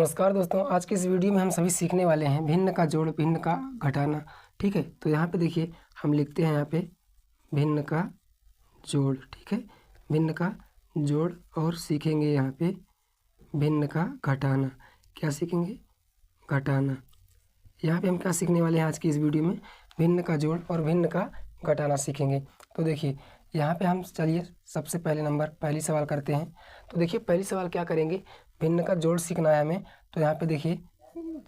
नमस्कार दोस्तों, आज के इस वीडियो में हम सभी सीखने वाले हैं भिन्न का जोड़, भिन्न का घटाना। ठीक है, तो यहाँ पे देखिए हम लिखते हैं यहाँ पे भिन्न का जोड़। ठीक है, भिन्न का जोड़ और सीखेंगे यहाँ पे भिन्न का घटाना। क्या सीखेंगे? घटाना। यहाँ पे हम क्या सीखने वाले हैं आज की इस वीडियो में? भिन्न का जोड़ और भिन्न का घटाना सीखेंगे। तो देखिए यहाँ पे हम चलिए सबसे पहली सवाल करते हैं। तो देखिए पहली सवाल क्या करेंगे, भिन्न का जोड़ सीखना है हमें। तो यहाँ पे देखिए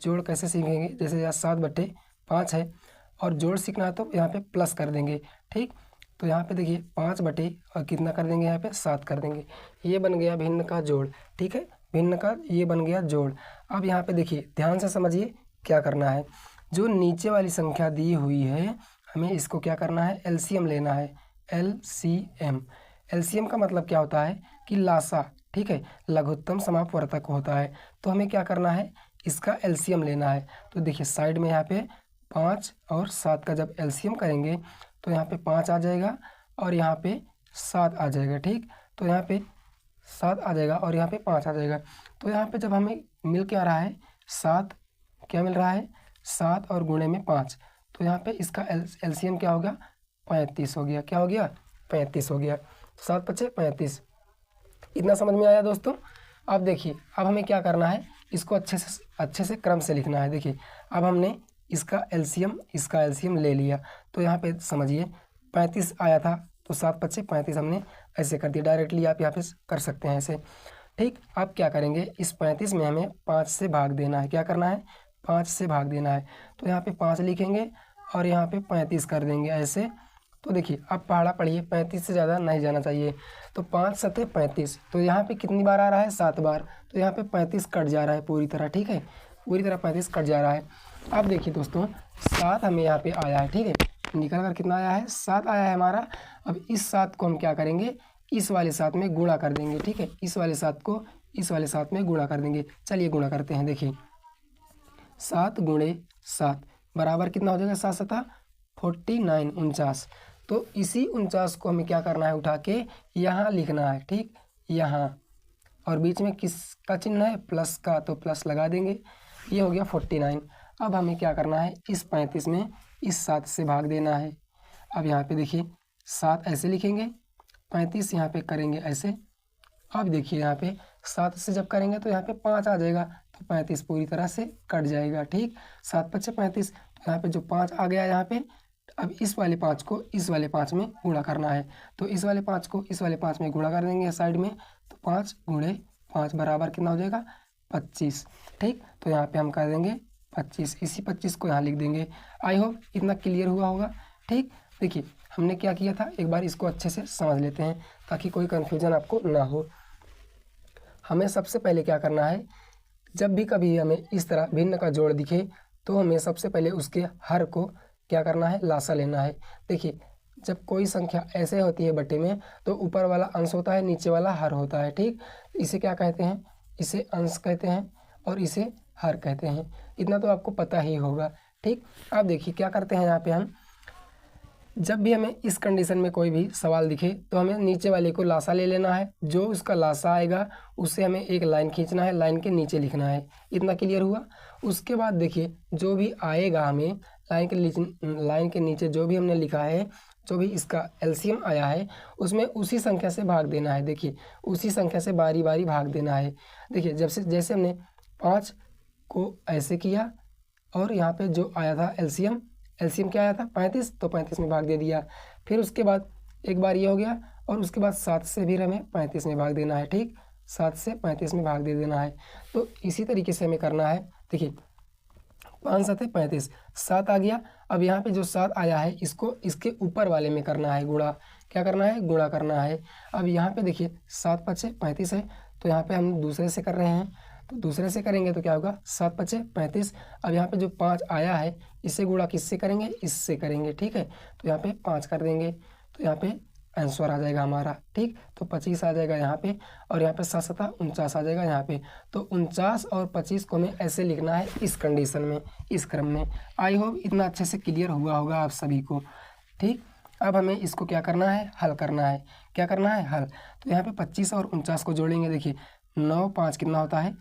जोड़ कैसे सीखेंगे, जैसे यहाँ 7/5 है और जोड़ सीखना है तो यहाँ पे प्लस कर देंगे। ठीक, तो यहाँ पे देखिए 5 बटे और कितना कर देंगे, यहाँ पे 7 कर देंगे। ये बन गया भिन्न का जोड़। ठीक है, भिन्न का ये बन गया जोड़। अब यहाँ पे देखिए ध्यान से समझिए क्या करना है। जो नीचे वाली संख्या दी हुई है हमें इसको क्या करना है, एलसीएम लेना है। एलसीएम, एलसीएम का मतलब क्या होता है कि लासा। ठीक है, लघुत्तम समापवर्तक होता है। तो हमें क्या करना है, इसका एलसीएम लेना है। तो देखिए साइड में यहाँ पे 5 और 7 का जब एलसीएम करेंगे तो यहाँ पे 5 आ जाएगा और यहाँ पे 7 आ जाएगा। ठीक, तो यहाँ पे 7 आ जाएगा और यहाँ पे 5 आ जाएगा। तो यहाँ पे जब हमें मिल के आ रहा है 7, क्या मिल रहा है 7 और गुणे में 5, तो यहाँ पे इसका एलसीएम क्या होगा, 35 हो गया। क्या हो गया, 35 हो गया। 7×5 = 35। इतना समझ में आया दोस्तों? अब देखिए अब हमें क्या करना है, इसको अच्छे से क्रम से लिखना है। देखिए अब हमने इसका एलसीएम ले लिया। तो यहाँ पे समझिए 35 आया था तो 7×5 = 35 हमने ऐसे कर दिया। डायरेक्टली आप यहाँ पे कर सकते हैं ऐसे। ठीक, अब क्या करेंगे, इस 35 में हमें 5 से भाग देना है। क्या करना है, 5 से भाग देना है। तो यहाँ पे 5 लिखेंगे और यहाँ पे 35 कर देंगे ऐसे। तो देखिए अब पहाड़ा पढ़िए, 35 से ज़्यादा नहीं जाना चाहिए। तो 5×7 = 35। तो यहाँ पे कितनी बार आ रहा है, 7 बार। तो यहाँ पे 35 कट जा रहा है पूरी तरह। ठीक है, पूरी तरह 35 कट जा रहा है। अब देखिए दोस्तों 7 हमें यहाँ पे आया है। ठीक है, निकल कर कितना आया है, 7 आया है हमारा। अब इस 7 को हम क्या करेंगे, इस वाले 7 में गुणा कर देंगे। ठीक है, इस वाले 7 को इस वाले 7 में गुणा कर देंगे। चलिए गुणा करते हैं। देखिए 7 × 7 बराबर कितना हो जाएगा, 7×7 = 49, 49। तो इसी 49 को हमें क्या करना है, उठा के यहाँ लिखना है। ठीक, यहाँ, और बीच में किसका चिन्ह है, प्लस का, तो प्लस लगा देंगे। ये हो गया 49। अब हमें क्या करना है, इस 35 में इस 7 से भाग देना है। अब यहाँ पे देखिए 7 ऐसे लिखेंगे, 35 यहाँ पे करेंगे ऐसे। अब देखिए यहाँ पे 7 से जब करेंगे तो यहाँ पे 5 आ जाएगा, तो 35 पूरी तरह से कट जाएगा। ठीक, 7×5 = 35। तो यहाँ पे जो 5 आ गया यहाँ पे, अब इस वाले 5 को इस वाले 5 में गुणा करना है। तो इस वाले 5 को इस वाले 5 में गुणा कर देंगे साइड में। तो 5 × 5 बराबर कितना हो जाएगा, 25। ठीक, तो यहाँ पे हम कर देंगे 25। इसी 25 को यहाँ लिख देंगे। आई होप इतना क्लियर हुआ होगा। ठीक, देखिए हमने क्या किया था, एक बार इसको अच्छे से समझ लेते हैं ताकि कोई कन्फ्यूजन आपको ना हो। हमें सबसे पहले क्या करना है, जब भी कभी हमें इस तरह भिन्न का जोड़ दिखे तो हमें सबसे पहले उसके हर को क्या करना है, लासा लेना है। देखिए जब कोई संख्या ऐसे होती है बटे में तो ऊपर वाला अंश होता है, नीचे वाला हर होता है। ठीक, इसे क्या कहते हैं, इसे अंश कहते हैं और इसे हर कहते हैं। इतना तो आपको पता ही होगा। ठीक, अब देखिए क्या करते हैं, यहाँ पे हम जब भी हमें इस कंडीशन में कोई भी सवाल दिखे तो हमें नीचे वाले को लासा ले लेना है। जो उसका लासा आएगा उससे हमें एक लाइन खींचना है, लाइन के नीचे लिखना है। इतना क्लियर हुआ? उसके बाद देखिए जो भी आएगा हमें लाइन के नीचे जो भी हमने लिखा है, जो भी इसका एलसीएम आया है उसमें उसी संख्या से भाग देना है। देखिए उसी संख्या से बारी बारी भाग देना है। देखिए जैसे हमने 5 को ऐसे किया और यहाँ पे जो आया था एलसीएम क्या आया था, 35, तो 35 में भाग दे दिया। फिर उसके बाद एक बार ये हो गया और उसके बाद 7 से भी हमें 35 में भाग देना है। ठीक, 7 से 35 में भाग दे देना है। तो इसी तरीके से हमें करना है। देखिए 5×7 = 35, 7 आ गया। अब यहाँ पे जो 7 आया है इसको इसके ऊपर वाले में करना है गुणा। क्या करना है, गुणा करना है। अब यहाँ पे देखिए 7×5 = 35 है, तो यहाँ पे हम दूसरे से कर रहे हैं। तो दूसरे से करेंगे तो क्या होगा, 7×5 = 35। अब यहाँ पे जो 5 आया है इससे गुणा किससे करेंगे, इससे करेंगे। ठीक है, तो यहाँ पे 5 कर देंगे तो यहाँ पे आंसर आ जाएगा हमारा। ठीक, तो 25 आ जाएगा यहाँ पे और यहाँ पे 7×7 = 49 आ जाएगा यहाँ पे। तो 49 और 25 को हमें ऐसे लिखना है इस कंडीशन में, इस क्रम में। आई होप इतना अच्छे से क्लियर हुआ होगा आप सभी को। ठीक, अब हमें इसको क्या करना है, हल करना है। क्या करना है, हल। तो यहाँ पे 25 और 49 को जोड़ेंगे। देखिए 9×5 कितना होता है,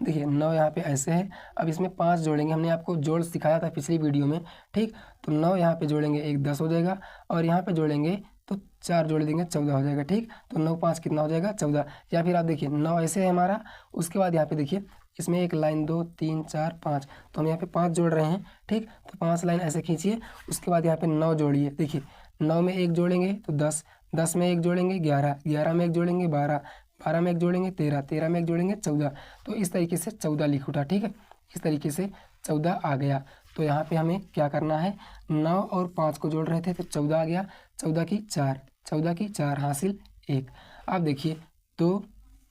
देखिए 9 यहाँ पे ऐसे है। अब इसमें 5 जोड़ेंगे, हमने आपको जोड़ सिखाया था पिछली वीडियो में, ठीक। तो 9 यहाँ पे जोड़ेंगे, एक 10 हो जाएगा, और यहाँ पे जोड़ेंगे तो 4 जोड़ देंगे 14 हो जाएगा, ठीक। तो 9 5 कितना हो जाएगा 14। या फिर आप देखिए 9 ऐसे है हमारा, उसके बाद यहाँ पे देखिए इसमें एक लाइन 2 3 4 5, तो हम यहाँ पे 5 जोड़ रहे हैं, ठीक। तो 5 लाइन ऐसे खींचिए, उसके बाद यहाँ पे 9 जोड़िए। देखिए 9 में एक जोड़ेंगे तो 10, 10 में एक जोड़ेंगे 11, 11 में एक जोड़ेंगे 12, 12 में एक जोड़ेंगे 13, 13 में एक जोड़ेंगे 14। तो इस तरीके से 14 लिख उठा, ठीक है। इस तरीके से 14 आ गया। तो यहाँ पे हमें क्या करना है, 9 और 5 को जोड़ रहे थे तो 14 आ गया, 14 की 4, 14 की 4 हासिल 1। अब देखिए 2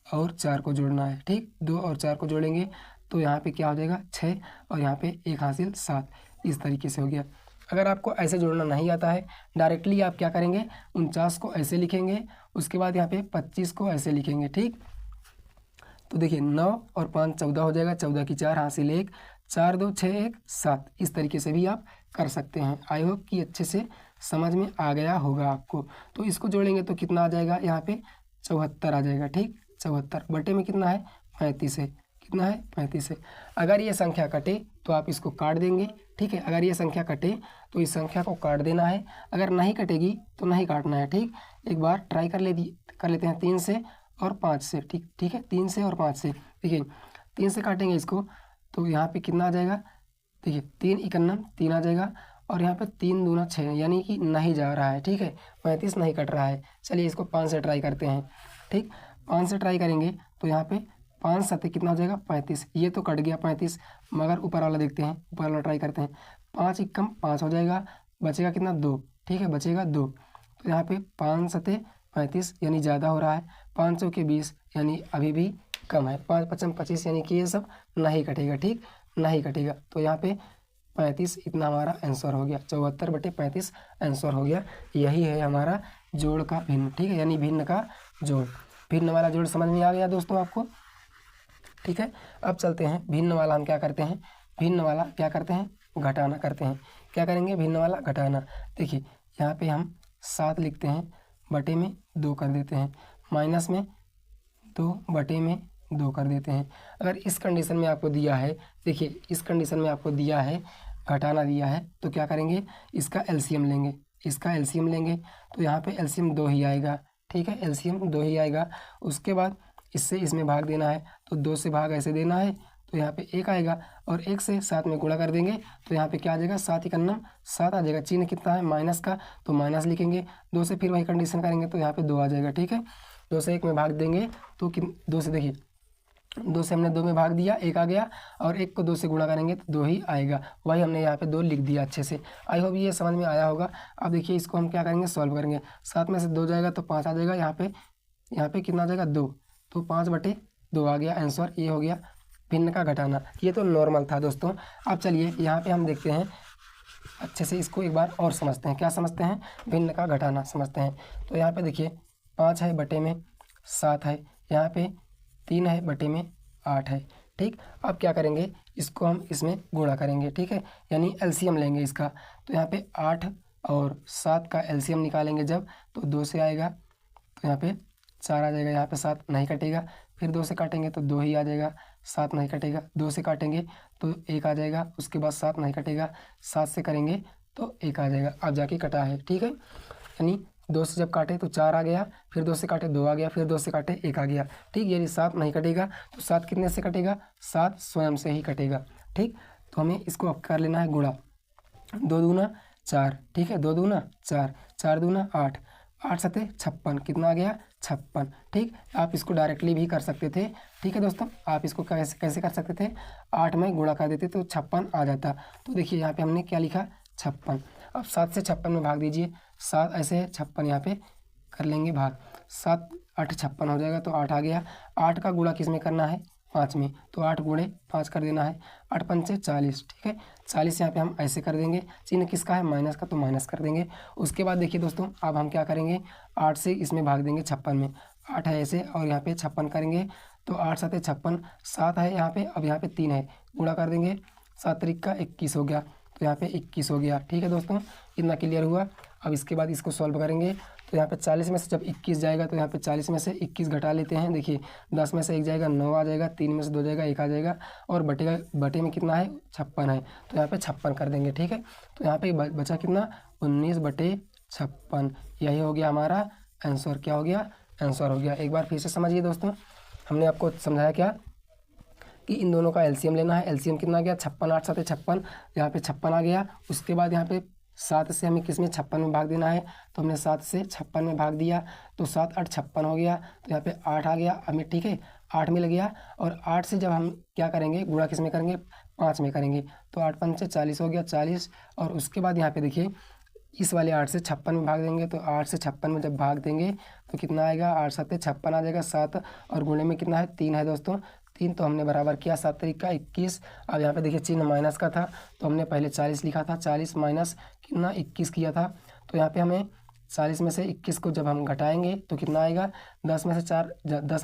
और 4 को जोड़ना है, ठीक। 2 और 4 को जोड़ेंगे तो यहाँ पे क्या हो जाएगा 6, और यहाँ पे 1 हासिल 7। इस तरीके से हो गया। अगर आपको ऐसे जोड़ना नहीं आता है, डायरेक्टली आप क्या करेंगे, 49 को ऐसे लिखेंगे, उसके बाद यहाँ पे 25 को ऐसे लिखेंगे, ठीक। तो देखिए 9 और 5 14 हो जाएगा, 14 की 4 हासिल 1, 4 2 6 1 7। इस तरीके से भी आप कर सकते हैं। आई होप कि अच्छे से समझ में आ गया होगा आपको। तो इसको जोड़ेंगे तो कितना आ जाएगा, यहाँ पे 74 आ जाएगा, ठीक। 74 बटे में कितना है 35 है, कितना है 35 है। अगर ये संख्या कटे तो आप इसको काट देंगे, ठीक है। अगर ये संख्या कटे तो इस संख्या को काट देना है, अगर नहीं कटेगी तो नहीं काटना है, ठीक। एक बार ट्राई कर लेते हैं 3 से और 5 से, ठीक है। 3 से और 5 से, देखिए 3 से काटेंगे इसको तो यहाँ पे कितना आ जाएगा, देखिए 3 इकन्नम 3 आ जाएगा, और यहाँ पे 3 दूना 6, यानी कि नहीं जा रहा है, ठीक है। 35 नहीं कट रहा है। चलिए इसको 5 से ट्राई करते हैं, ठीक। 5 से ट्राई करेंगे तो यहाँ पे 5 7 कितना हो जाएगा 35। ये तो कट गया 35, मगर ऊपर वाला देखते हैं, ऊपर वाला ट्राई करते हैं। 5 इक्कम 5 हो जाएगा, बचेगा कितना 2, ठीक है, बचेगा 2। तो यहाँ पे 5 7 35 यानी ज़्यादा हो रहा है, 5 चौके 20 यानी अभी भी कम है, 5 5 25 यानी कि ये सब नहीं कटेगा, ठीक, नहीं कटेगा। तो यहाँ पे 35 इतना हमारा आंसर हो गया, 74 बटे 35 आंसर हो गया। यही है हमारा जोड़ का भिन्न, ठीक है, यानी भिन्न का जोड़। भिन्न वाला जोड़ समझ में आ गया दोस्तों आपको, ठीक है। अब चलते हैं भिन्न वाला हम क्या करते हैं, भिन्न वाला क्या करते हैं, घटाना करते हैं। क्या करेंगे, भिन्न वाला घटाना। देखिए यहाँ पे हम 7 लिखते हैं, बटे में 2 कर देते हैं, माइनस में 2 बटे में 2 कर देते हैं। अगर इस कंडीशन में आपको दिया है, देखिए इस कंडीशन में आपको दिया है, घटाना दिया है, तो क्या करेंगे, इसका एलसीएम लेंगे, इसका एलसीएम लेंगे। तो यहाँ पे एलसीएम 2 ही आएगा, ठीक है, एलसीएम 2 ही आएगा। उसके बाद इससे इसमें भाग देना है, तो 2 से भाग ऐसे देना है, तो यहाँ पे 1 आएगा, और 1 से 7 में गुणा कर देंगे तो यहाँ पे क्या आ जाएगा, 7 इकन्नम 7 आ जाएगा। चिन्ह कितना है माइनस का, तो माइनस लिखेंगे। 2 से फिर वही कंडीशन करेंगे तो यहाँ पे 2 आ जाएगा, ठीक है। 2 से 1 में भाग देंगे तो 2 से, देखिए 2 से हमने 2 में भाग दिया, 1 आ गया, और 1 को 2 से गुणा करेंगे तो 2 ही आएगा। वही हमने यहाँ पे 2 लिख दिया अच्छे से। आई होप ये समझ में आया होगा। अब देखिए इसको हम क्या करेंगे, सॉल्व करेंगे। 7 में से 2 जाएगा तो 5 आ जाएगा, यहाँ पे कितना आ जाएगा 2, तो 5 बटे 2 आ गया आंसर। ये हो गया भिन्न का घटाना। ये तो नॉर्मल था दोस्तों। अब चलिए यहाँ पे हम देखते हैं अच्छे से, इसको एक बार और समझते हैं। क्या समझते हैं, भिन्न का घटाना समझते हैं। तो यहाँ पे देखिए 5 है बटे में 7 है, यहाँ पे 3 है बटे में 8 है, ठीक। अब क्या करेंगे, इसको हम इसमें गुणा करेंगे, ठीक है, यानी एलसीएम लेंगे इसका। तो यहाँ पे 8 और 7 का एलसीएम निकालेंगे जब, तो 2 से आएगा, तो यहाँ पे 4 आ जाएगा, यहाँ पे 7 नहीं कटेगा। फिर 2 से काटेंगे तो 2 ही आ जाएगा, 7 नहीं कटेगा। 2 से काटेंगे तो 1 आ जाएगा, उसके बाद 7 नहीं कटेगा। 7 से करेंगे तो 1 आ जाएगा, अब जाके कटा है, ठीक है। यानी 2 से जब काटे तो 4 आ गया, फिर 2 से काटे 2 आ गया, फिर 2 से काटे 1 आ गया, ठीक। यानी 7 नहीं कटेगा, तो 7 कितने से कटेगा, 7 स्वयं से ही कटेगा, ठीक। तो हमें इसको अब कर लेना है गुणा। 2 दूना 4, ठीक है, 2 दूना 4, 4 दूना 8, 8 सते 56, कितना आ गया 56, ठीक। आप इसको डायरेक्टली भी कर सकते थे, ठीक है दोस्तों। आप इसको कैसे कर सकते थे, 8 में गुणा कर देते तो 56 आ जाता। तो देखिए यहाँ पे हमने क्या लिखा 56। अब 7 से 56 में भाग दीजिए, 7 ऐसे है, 56 यहाँ पे कर लेंगे भाग, 7 8 56 हो जाएगा, तो 8 आ गया। 8 का गुणा किस में करना है, 5 में, तो 8 गुणे 5 कर देना है। 8 पंचे 40, ठीक है, 40 यहाँ पे हम ऐसे कर देंगे। चिन्ह किसका है, माइनस का, तो माइनस कर देंगे। उसके बाद देखिए दोस्तों, अब हम क्या करेंगे, 8 से इसमें भाग देंगे 56 में। 8 है ऐसे, और यहाँ पे 56 करेंगे, तो 8 7 56, 7 है यहाँ पे, अब यहाँ पे 3 है, गुणा कर देंगे, 7 3 का 21 हो गया, तो यहाँ पे 21 हो गया, ठीक है दोस्तों। इतना क्लियर हुआ। अब इसके बाद इसको सॉल्व करेंगे तो यहाँ पे 40 में से जब 21 जाएगा तो यहाँ पे 40 में से 21 घटा लेते हैं। देखिए 10 में से 1 जाएगा 9 आ जाएगा, 3 में से 2 जाएगा 1 आ जाएगा, और बटे में कितना है 56 है, तो यहाँ पे 56 कर देंगे। ठीक है, तो यहाँ पे बचा कितना 19/56। यही हो गया हमारा आंसर। क्या हो गया? आंसर हो गया। एक बार फिर से समझिए दोस्तों, हमने आपको समझाया क्या कि इन दोनों का एलसीएम लेना है। एलसीएम कितना आ गया 56, 8 7 56, यहाँ पे 56 आ गया। उसके बाद यहाँ पे 7 से हमें किस में 56 में भाग देना है, तो हमने 7 से 56 में भाग दिया, तो 7 8 56 हो गया। तो यहाँ पे 8 आ गया हमें। ठीक है, 8 मिल गया, और 8 से जब हम क्या करेंगे गुणा किस में करेंगे 5 में करेंगे, तो 8 5 40 हो गया 40। और उसके बाद यहाँ पे देखिए इस वाले 8 से 56 में भाग देंगे, तो 8 से 56 में जब भाग देंगे तो कितना आएगा 8 7 56 आ जाएगा 7, और गुणे में कितना है 3 है दोस्तों, 3। तो हमने बराबर किया 7 तरीका 21। अब यहाँ पे देखिए चिन्ह माइनस का था, तो हमने पहले 40 लिखा था, 40 माइनस कितना 21 किया था। तो यहाँ पे हमें 40 में से 21 को जब हम घटाएंगे तो कितना आएगा 10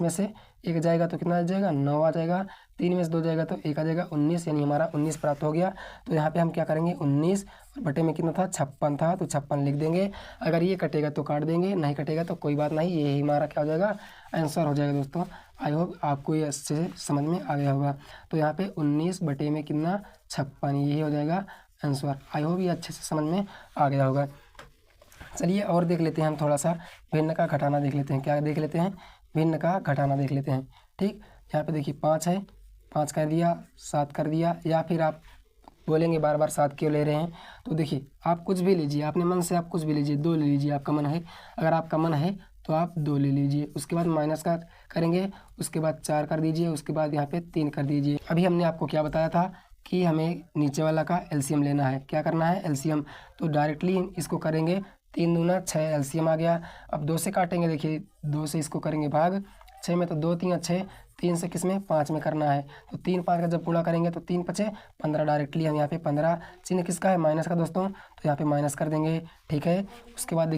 में से 1 जाएगा तो कितना आ जाएगा 9 आ जाएगा, 3 में से 2 जाएगा तो 1 आ जाएगा 19, यानी हमारा 19 प्राप्त हो गया। तो यहाँ पे हम क्या करेंगे 19 बटे में कितना था 56 था, तो 56 लिख देंगे। अगर ये कटेगा तो काट देंगे, नहीं कटेगा तो कोई बात नहीं, यही हमारा क्या हो जाएगा आंसर हो जाएगा दोस्तों। आई होप आपको ये अच्छे से समझ में आ गया होगा। तो यहाँ पे 19 बटे में कितना 56, यही हो जाएगा आंसर। आई होप ये अच्छे से समझ में आ गया होगा। चलिए और देख लेते हैं हम थोड़ा सा भिन्न का घटाना देख लेते हैं। क्या देख लेते हैं? भिन्न का घटाना देख लेते हैं। ठीक, यहाँ पे देखिए 5 है, 5 कर दिया, 7 कर दिया, या फिर आप बोलेंगे बार बार 7 क्यों ले रहे हैं, तो देखिए आप कुछ भी लीजिए, अपने मन से आप कुछ भी लीजिए, 2 ले लीजिए, आपका मन है, अगर आपका मन है तो आप 2 ले लीजिए। उसके बाद माइनस का करेंगे, उसके बाद 4 कर दीजिए, उसके बाद यहाँ पे 3 कर दीजिए। अभी हमने आपको क्या बताया था कि हमें नीचे वाला का एलसीएम लेना है। क्या करना है एलसीएम, तो डायरेक्टली इसको करेंगे 3 दूना 6, एलसीएम आ गया। अब 2 से काटेंगे, देखिए 2 से इसको करेंगे भाग, 6 में तो 2 3 6, 3 से किस में 5 में करना है, तो 3 5 का जब गुणा करेंगे तो 3 5 15, डायरेक्टली हम यहाँ पे 15, चिन्ह किसका है माइनस का दोस्तों, तो यहाँ पे माइनस कर देंगे। ठीक है, उसके बाद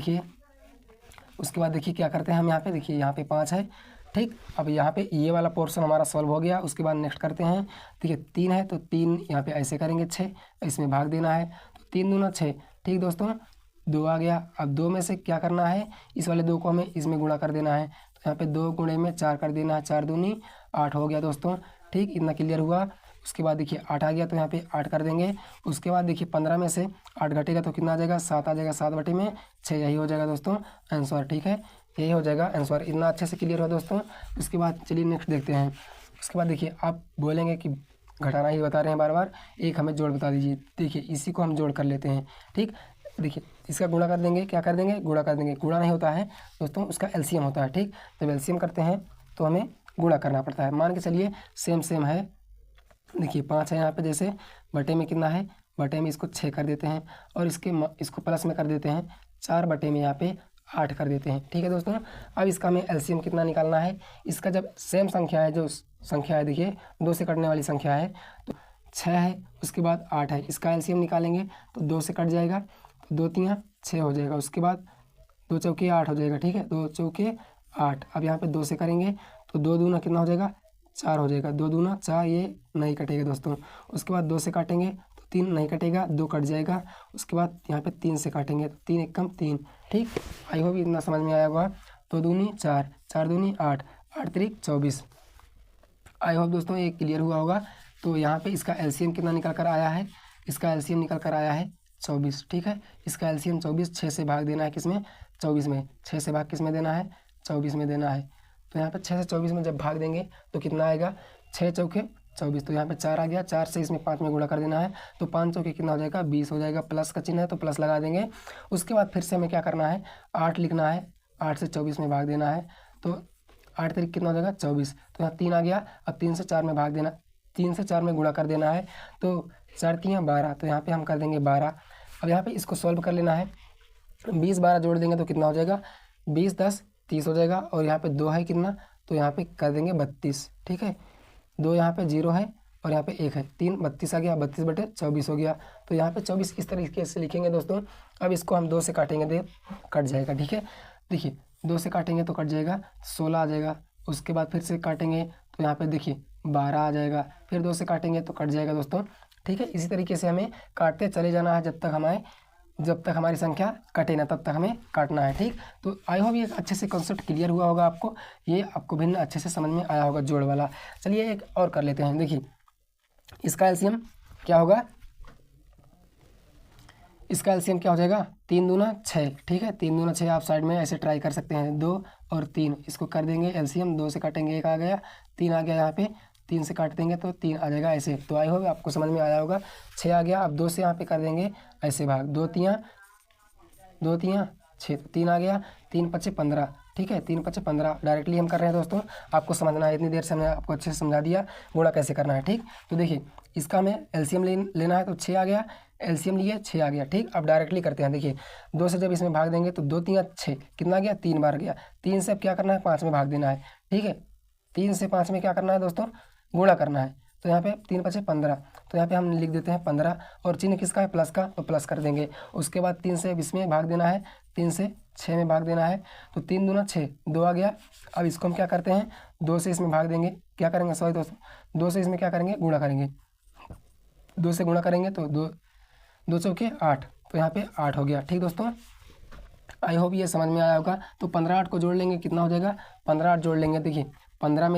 देखिए क्या करते हैं हम यहाँ पे, देखिए यहाँ पे 5 है। ठीक, अब यहाँ पे ये वाला पोर्शन हमारा सॉल्व हो गया। उसके बाद नेक्स्ट करते हैं, देखिए 3 है तो 3 यहाँ पे ऐसे करेंगे 6, इसमें भाग देना है, तो 3 दूना 6। ठीक दोस्तों, 2 आ गया। अब 2 में से क्या करना है, इस वाले 2 को हमें इसमें गुणा कर देना है, तो यहाँ पे 2 गुणे में 4 कर देना है, 4 दूनी 8 हो गया दोस्तों। ठीक, इतना क्लियर हुआ। उसके बाद देखिए 8 आ गया, तो यहाँ पे 8 कर देंगे। उसके बाद देखिए 15 में से 8 घटेगा तो कितना आ जाएगा 7 आ जाएगा, 7 बटे में 6, यही हो जाएगा दोस्तों आंसर। ठीक है, यही हो जाएगा आंसर। इतना अच्छे से क्लियर हुआ दोस्तों। उसके बाद चलिए नेक्स्ट देखते हैं। उसके बाद देखिए आप बोलेंगे कि घटाना ही बता रहे हैं बार बार, एक हमें जोड़ बता दीजिए। देखिए इसी को हम जोड़ कर लेते हैं। ठीक, देखिए इसका गुणा कर देंगे, क्या कर देंगे गुणा कर देंगे। गुणा नहीं होता है दोस्तों, उसका एलसीएम होता है। ठीक, जब एलसीएम करते हैं तो हमें गुणा करना पड़ता है। मान के चलिए सेम है, देखिए 5 है यहाँ पे, जैसे बटे में कितना है, बटे में इसको 6 कर देते हैं, और इसको प्लस में कर देते हैं 4 बटे में यहाँ पे 8 कर देते हैं। ठीक है दोस्तों, अब इसका हमें एलसीएम कितना निकालना है। इसका जब सेम संख्या है, जो संख्या है देखिए 2 से कटने वाली संख्या है, तो 6 है, उसके बाद 8 है, इसका एलसीएम निकालेंगे तो 2 से कट जाएगा, तो 2 3 6 हो जाएगा। उसके बाद 2 चौके 8 हो जाएगा। ठीक है, 2 चौके 8। अब यहाँ पे 2 से करेंगे तो 2 दूना कितना हो जाएगा 4 हो जाएगा, 2 दूना 4, ये नहीं कटेगा दोस्तों। उसके बाद 2 से काटेंगे तो 3 नहीं कटेगा, 2 कट जाएगा। उसके बाद यहाँ पे 3 से काटेंगे तो 3 एक कम 3। ठीक, आई होप इतना समझ में आया होगा। 2 दूनी 4, 4 दूनी 8, 8 3 24। आई होप दोस्तों ये क्लियर हुआ होगा। तो यहाँ पे इसका एलसीएम कितना निकल कर आया है, इसका एलसीएम निकल कर आया है 24। ठीक है, इसका एलसीएम 24, 6 से भाग देना है किसमें 24 में, 6 से भाग किस में देना है 24 में देना है। तो यहाँ पे 6 से 24 में जब भाग देंगे तो कितना आएगा 6 चौके 24, तो यहाँ पे 4 आ गया, 4 से इसमें 5 में गुणा कर देना है, तो 5 चौके कितना हो जाएगा 20 हो जाएगा। प्लस का चिन्ह है तो प्लस लगा देंगे। उसके बाद फिर से हमें क्या करना है 8 लिखना है, 8 से 24 में भाग देना है, तो 8 तरीक कितना हो जाएगा 24, तो यहाँ 3 आ गया। अब 3 से 4 में भाग देना, 3 से 4 में गुणा कर देना है, तो 4 3 12, तो यहाँ पे हम कर देंगे 12। अब यहाँ पे इसको सॉल्व कर लेना है, 20 12 जोड़ देंगे तो कितना हो जाएगा 20 10 30 हो जाएगा। और यहाँ पे 2 है कितना, तो यहाँ पे कर देंगे 32। ठीक है, 2 यहाँ पे 0 है और यहाँ पे 1 है, 3 32 आ गया, 32 बटे 24 हो गया। तो यहाँ पे 24 इस तरीके से लिखेंगे दोस्तों। अब इसको हम 2 से काटेंगे, दे कट जाएगा। ठीक है, देखिए 2 से काटेंगे तो कट जाएगा 16 आ जाएगा। उसके बाद फिर से काटेंगे तो यहाँ पे देखिए 12 आ जाएगा, फिर 2 से काटेंगे तो कट जाएगा दोस्तों। ठीक है, इसी तरीके से हमें काटते चले जाना है जब तक हमारे जब तक हमारी संख्या कटे ना तब तक हमें काटना है। ठीक, तो आई होप ये अच्छे से कॉन्सेप्ट क्लियर हुआ होगा आपको, ये आपको भिन्न अच्छे से समझ में आया होगा जोड़ वाला। चलिए एक और कर लेते हैं। देखिए इसका एलसीएम क्या होगा, इसका एलसीएम क्या हो जाएगा, 3 दूना 6। ठीक है, 3 दूना 6 आप साइड में ऐसे ट्राई कर सकते हैं। 2 और 3 इसको कर देंगे एलसीएम, 2 से काटेंगे 1 आ गया, 3 आ गया यहाँ पे, 3 से काट देंगे तो 3 आ जाएगा ऐसे। तो आई होप आपको समझ में आया होगा। 6 आ गया, अब 2 से यहाँ पे कर देंगे ऐसे भाग, 2 तियाँ 6, 3 आ गया, 3 पच्चे 15। ठीक है, 3 पच्चे 15 डायरेक्टली हम कर रहे हैं दोस्तों, आपको समझना है। इतनी देर से हमने आपको अच्छे से समझा दिया गुणा कैसे करना है। ठीक, तो देखिए इसका हमें एलसीएम लेना है, तो 6 आ गया, एलसीएम लिए 6 आ गया। ठीक, अब डायरेक्टली करते हैं। देखिए 2 से जब इसमें भाग देंगे तो 2 तियाँ 6, कितना आ गया, 3 बार गया। 3 से अब क्या करना है, 5 में भाग देना है। ठीक है, 3 से 5 में क्या करना है दोस्तों, गुणा करना है। तो यहाँ पे 3 पच्चे 15, तो यहाँ पे हम लिख देते हैं 15, और चिन्ह किसका है, प्लस का, तो प्लस कर देंगे। उसके बाद 3 से इसमें भाग देना है, 3 से 6 में भाग देना है, तो 3 दूना 6, 2 आ गया। अब इसको हम क्या करते हैं, 2 से इसमें भाग देंगे, क्या करेंगे, सॉरी दोस्तों, 2 से इसमें क्या करेंगे, गुणा करेंगे। 2 से गुणा करेंगे तो 2 चौके 8, तो यहाँ पे 8 हो गया। ठीक दोस्तों, आई होप ये समझ में आया होगा। तो 15 8 को जोड़ लेंगे, कितना हो जाएगा, 15 8 जोड़ लेंगे। देखिए 15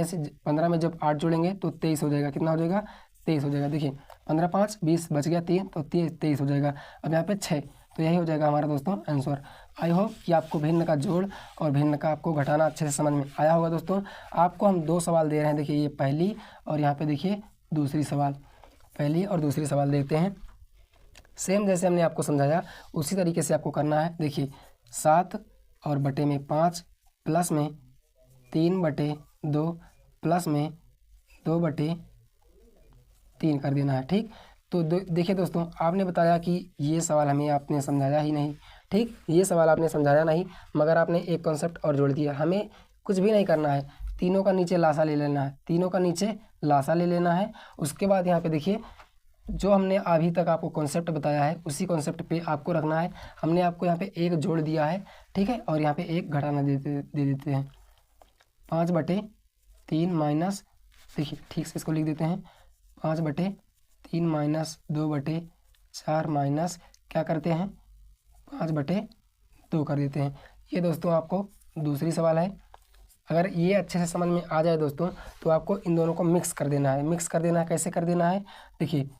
में जब 8 जोड़ेंगे तो 23 हो जाएगा, कितना हो जाएगा, 23 हो जाएगा। देखिए 15 5 20 बच गया 3, तो 23 हो जाएगा। अब यहाँ पे 6, तो यही हो जाएगा हमारा दोस्तों आंसर। आई होप कि आपको भिन्न का जोड़ और भिन्न का आपको घटाना अच्छे से समझ में आया होगा दोस्तों। आपको हम 2 सवाल दे रहे हैं, देखिए ये पहली और यहाँ पे देखिए दूसरी सवाल, पहली और दूसरी सवाल देखते हैं। सेम जैसे हमने आपको समझाया उसी तरीके से आपको करना है। देखिए 7 और बटे में 5 प्लस में 3 बटे 2 प्लस में 2 बटे 3 कर देना है। ठीक, तो देखिए दोस्तों, आपने बताया कि ये सवाल हमें आपने समझाया ही नहीं। ठीक, ये सवाल आपने समझाया नहीं, मगर आपने एक कॉन्सेप्ट और जोड़ दिया। हमें कुछ भी नहीं करना है, तीनों का नीचे लासा ले लेना है, तीनों का नीचे लासा ले लेना है। उसके बाद यहाँ पे देखिए जो हमने अभी तक आपको कॉन्सेप्ट बताया है उसी कॉन्सेप्ट पे आपको रखना है। हमने आपको यहाँ पे 1 जोड़ दिया है, ठीक है, और यहाँ पे 1 घटाना दे देते हैं। 5 बटे 3 माइनस, देखिए ठीक से इसको लिख देते हैं, 5 बटे 3 माइनस 2 बटे 4 माइनस क्या करते हैं, 5 बटे 2 कर देते हैं। ये दोस्तों आपको दूसरी सवाल है। अगर ये अच्छे से समझ में आ जाए दोस्तों तो आपको इन दोनों को मिक्स कर देना है। मिक्स कर देना है, कैसे कर देना है, देखिए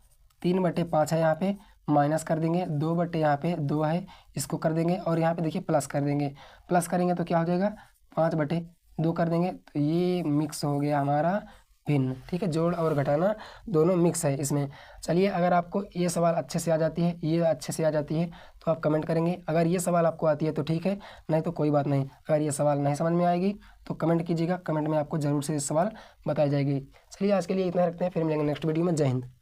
3 बटे 5 है, यहाँ पे माइनस कर देंगे, 2 बटे यहाँ पे 2 है, इसको कर देंगे, और यहाँ पे देखिए प्लस कर देंगे। प्लस करेंगे तो क्या हो जाएगा, 5 बटे 2 कर देंगे, तो ये मिक्स हो गया हमारा भिन्न। ठीक है, जोड़ और घटाना दोनों मिक्स है इसमें। चलिए अगर आपको ये सवाल अच्छे से आ जाती है, ये अच्छे से आ जाती है तो आप कमेंट करेंगे। अगर ये सवाल आपको आती है तो ठीक है, नहीं तो कोई बात नहीं। अगर ये सवाल नहीं समझ में आएगी तो कमेंट कीजिएगा, कमेंट में आपको ज़रूर से सवाल बताई जाएगी। चलिए आज के लिए इतना रखते हैं, फिर मिलेंगे नेक्स्ट वीडियो में। जय हिंद।